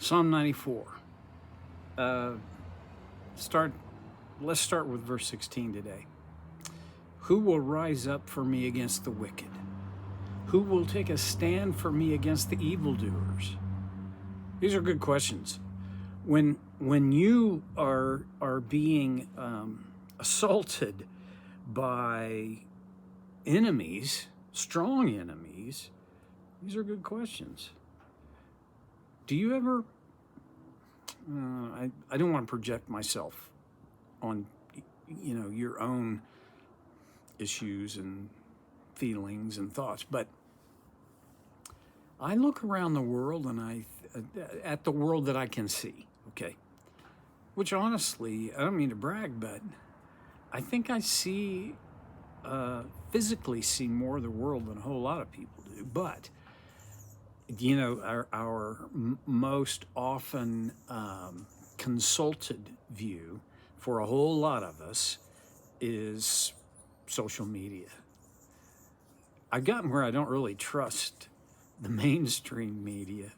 Psalm 94. Uh, let's start with verse 16 today. Who will rise up for me against the wicked? Who will take a stand for me against the evildoers? These are good questions. When you are being assaulted by enemies, strong enemies, these are good questions. Do you ever? I don't want to project myself on, your own issues and feelings and thoughts, but I look around the world and at the world that I can see, okay? Which honestly, I don't mean to brag, but I think I physically see more of the world than a whole lot of people do. But, our most often consulted view for a whole lot of us is social media. I've gotten where I don't really trust the mainstream media,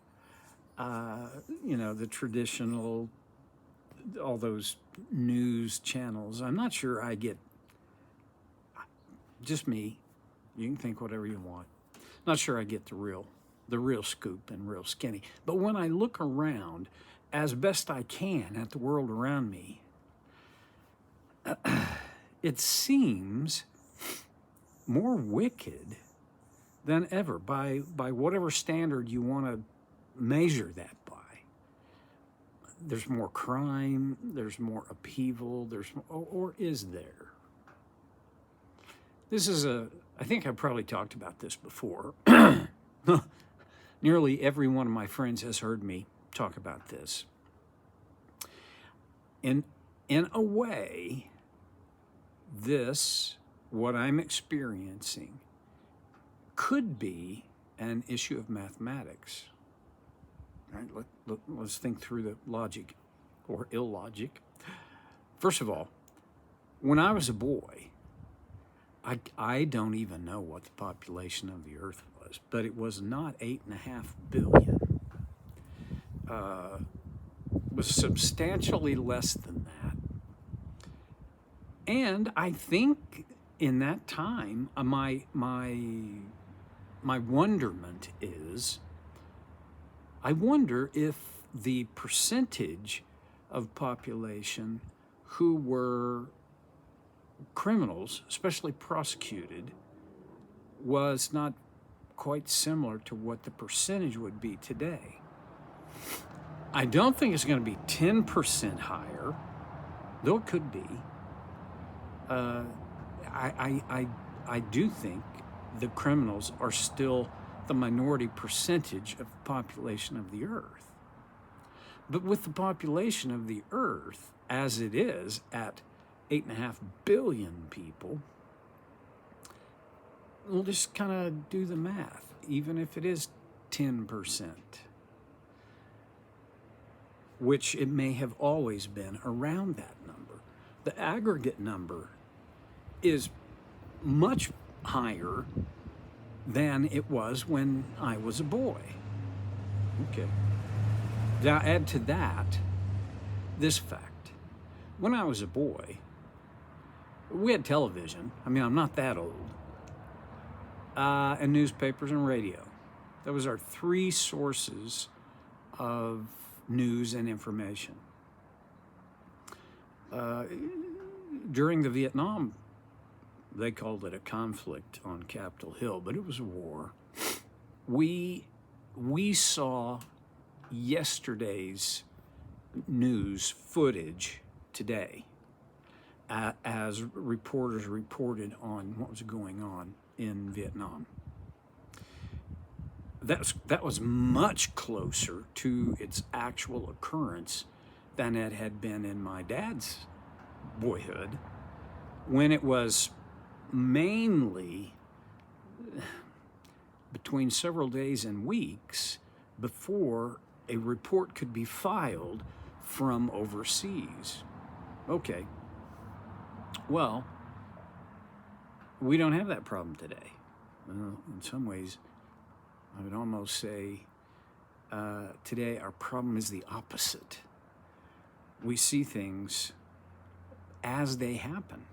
the traditional, all those news channels. I'm not sure I get, just me, you can think whatever you want. Not sure I get the real scoop and real skinny. But when I look around as best I can at the world around me, it seems more wicked than ever by whatever standard you want to measure that by. There's more crime, there's more upheaval, or is there? This is I think I've probably talked about this before. Nearly every one of my friends has heard me talk about this. In a way, what I'm experiencing, could be an issue of mathematics. All right, let's think through the logic or illogic. First of all, when I was a boy, I don't even know what the population of the earth was, but it was not 8.5 billion. It was substantially less than that. And I think in that time, my wonderment is, I wonder if the percentage of population who were criminals, especially prosecuted, was not quite similar to what the percentage would be today. I don't think it's going to be 10% higher, though it could be. I do think the criminals are still the minority percentage of the population of the earth. But with the population of the earth as it is at 8.5 billion people, we'll just kind of do the math, even if it is 10%, which it may have always been around that number. The aggregate number is much higher than it was when I was a boy. Okay. Now add to that this fact. When I was a boy, we had television. I mean, I'm not that old. And newspapers and radio. That was our three sources of news and information. During the Vietnam, they called it a conflict on Capitol Hill, but it was a war. We saw yesterday's news footage today as reporters reported on what was going on in Vietnam. That was much closer to its actual occurrence than it had been in my dad's boyhood, when it was mainly between several days and weeks before a report could be filed from overseas. Okay. Well, we don't have that problem today. In some ways, I would almost say today our problem is the opposite. We see things as they happen.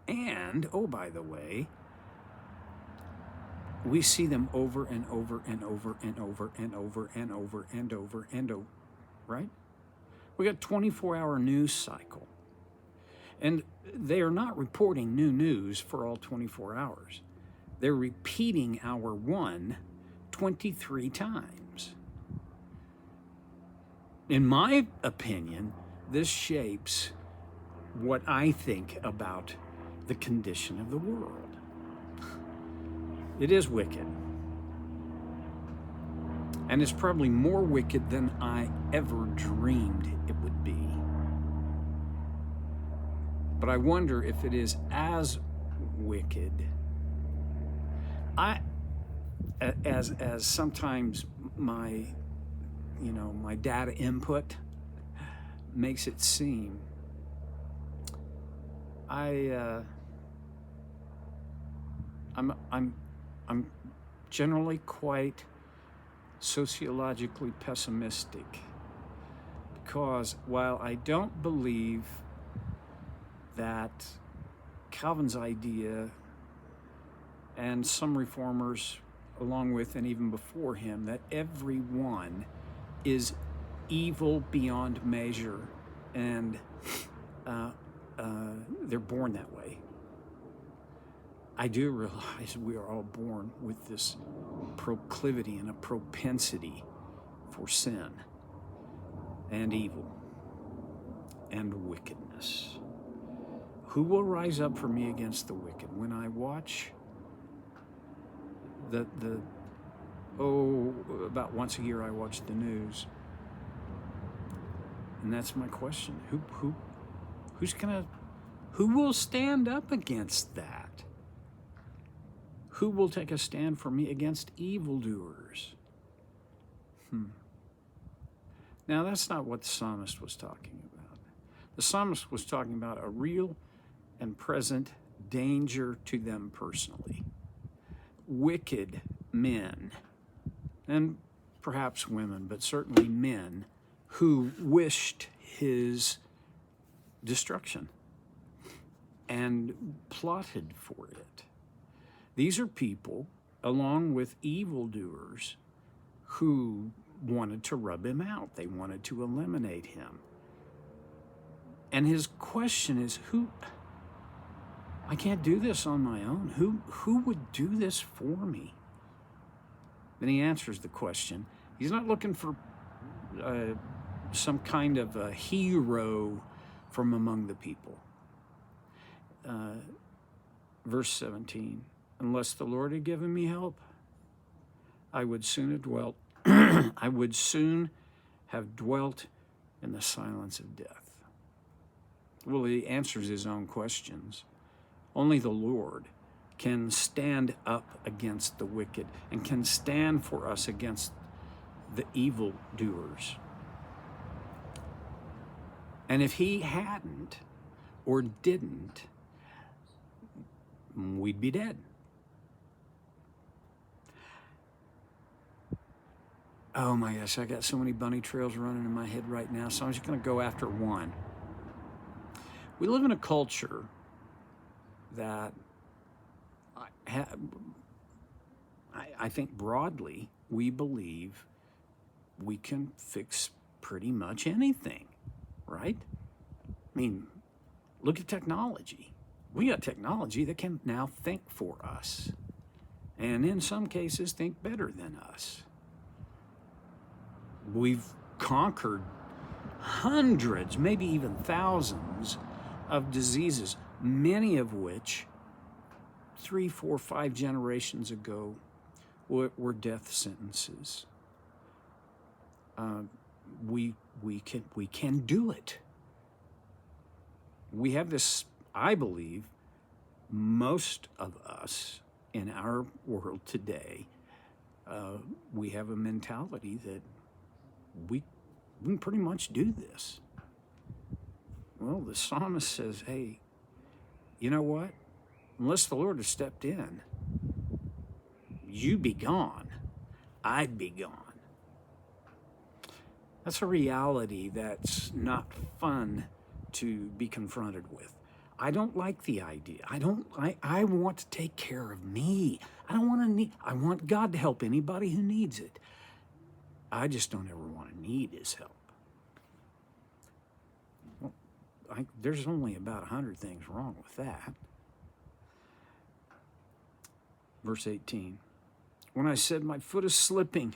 And, oh, by the way, we see them over and over and over and over and over and over and over and over, right? We got 24-hour news cycle. And they are not reporting new news for all 24 hours. They're repeating hour one 23 times. In my opinion, this shapes what I think about the condition of the world. It is wicked. And it's probably more wicked than I ever dreamed it would be. But I wonder if it is as wicked. As sometimes my data input makes it seem, I'm generally quite sociologically pessimistic, because while I don't believe that Calvin's idea and some reformers along with and even before him, that everyone is evil beyond measure and they're born that way. I do realize we are all born with this proclivity and a propensity for sin and evil and wickedness. Who will rise up for me against the wicked? When I watch about once a year I watch the news, and that's my question. Who will stand up against that? Who will take a stand for me against evildoers? Now, that's not what the psalmist was talking about. The psalmist was talking about a real and present danger to them personally. Wicked men, and perhaps women, but certainly men, who wished his destruction and plotted for it. These are people, along with evildoers, who wanted to rub him out. They wanted to eliminate him. And his question is, I can't do this on my own. Who would do this for me? Then he answers the question. He's not looking for some kind of a hero from among the people. Verse 17, unless the Lord had given me help, I would soon have dwelt. I would soon have dwelt in the silence of death. Well, he answers his own questions. Only the Lord can stand up against the wicked and can stand for us against the evildoers. And if he hadn't or didn't, we'd be dead. Oh my gosh, I got so many bunny trails running in my head right now, so I'm just going to go after one. We live in a culture that I think broadly we believe we can fix pretty much anything, right? I mean, look at technology. We got technology that can now think for us, and in some cases think better than us. We've conquered hundreds, maybe even thousands of diseases, many of which 3, 4, 5 generations ago were death sentences. We can do it. We have this, I believe, most of us in our world today, we have a mentality that we can pretty much do this. Well, the psalmist says, hey, you know what? Unless the Lord has stepped in, you'd be gone. I'd be gone. That's a reality that's not fun to be confronted with. I don't like the idea. I want to take care of me. I want God to help anybody who needs it. I just don't ever want to need his help. Well, there's only about 100 things wrong with that. Verse 18, when I said my foot is slipping,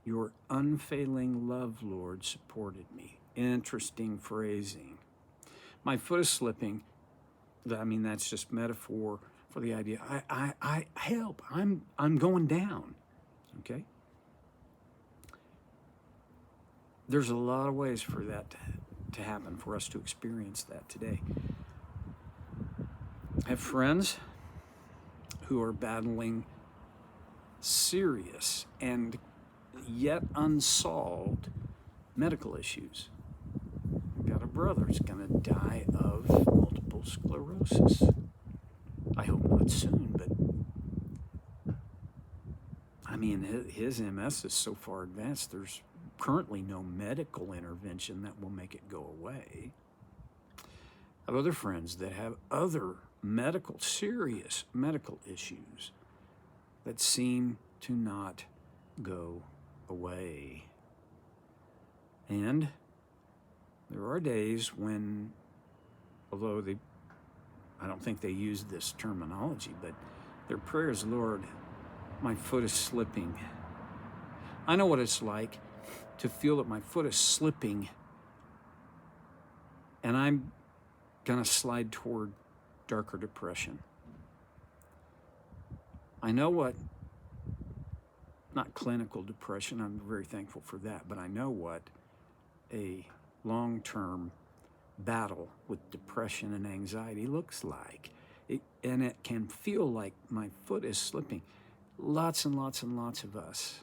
your unfailing love, Lord, supported me. Interesting phrasing. My foot is slipping. I mean, that's just metaphor for the idea. I help. I'm going down. Okay. There's a lot of ways for that to happen, for us to experience that today. I have friends who are battling serious and yet unsolved medical issues. I've got a brother who's going to die of multiple sclerosis. I hope not soon, but I mean, his MS is so far advanced, there's currently no medical intervention that will make it go away. I have other friends that have other serious medical issues that seem to not go away. And there are days when, although I don't think they use this terminology, but their prayer is, Lord, my foot is slipping. I know what it's like to feel that my foot is slipping and I'm going to slide toward darker depression. I know what, not clinical depression, I'm very thankful for that, but I know what a long-term battle with depression and anxiety looks like. And it can feel like my foot is slipping. Lots and lots and lots of us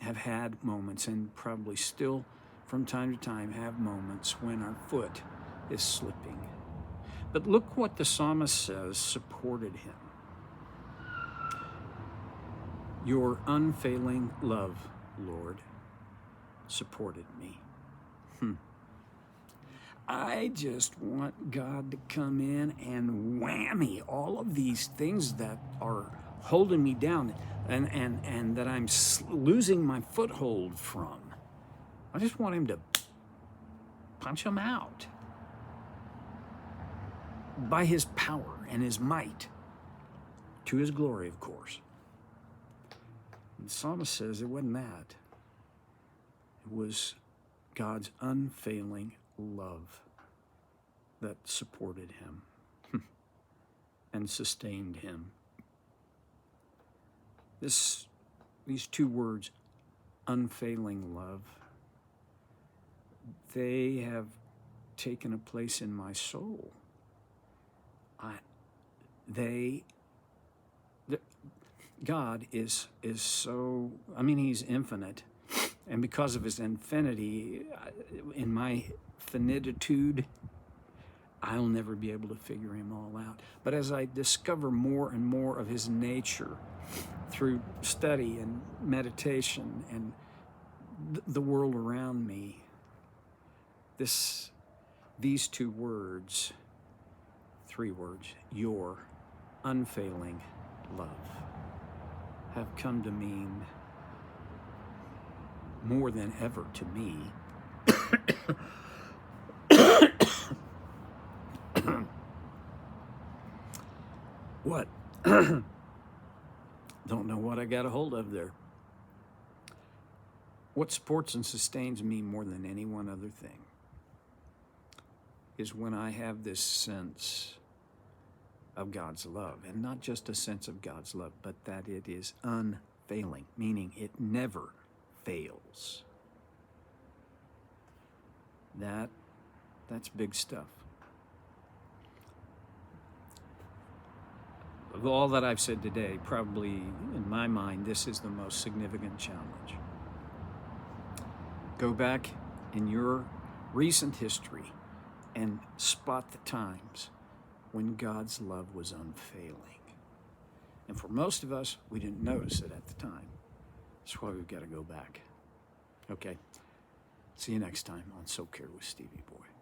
have had moments, and probably still from time to time have moments when our foot is slipping. But look what the psalmist says supported him. Your unfailing love, Lord, supported me. I just want God to come in and whammy all of these things that are holding me down and that I'm losing my foothold from. I just want him to punch them out by his power and his might, to his glory, of course. And the psalmist says it wasn't that. It was God's unfailing love that supported him and sustained him. These two words, unfailing love, they have taken a place in my soul. God is so, I mean, he's infinite. And because of his infinity, in my finitude, I'll never be able to figure him all out. But as I discover more and more of his nature through study and meditation and the world around me, these two words, three words, your unfailing love, have come to mean more than ever to me what? Don't know what I got a hold of there. What supports and sustains me more than any one other thing is when I have this sense of God's love, and not just a sense of God's love, but that it is unfailing, meaning it never fails. That's big stuff. Of all that I've said today, probably in my mind, this is the most significant challenge. Go back in your recent history and spot the times when God's love was unfailing. And for most of us, we didn't notice it at the time. That's why we've got to go back. Okay. See you next time on So Care with Stevie Boy.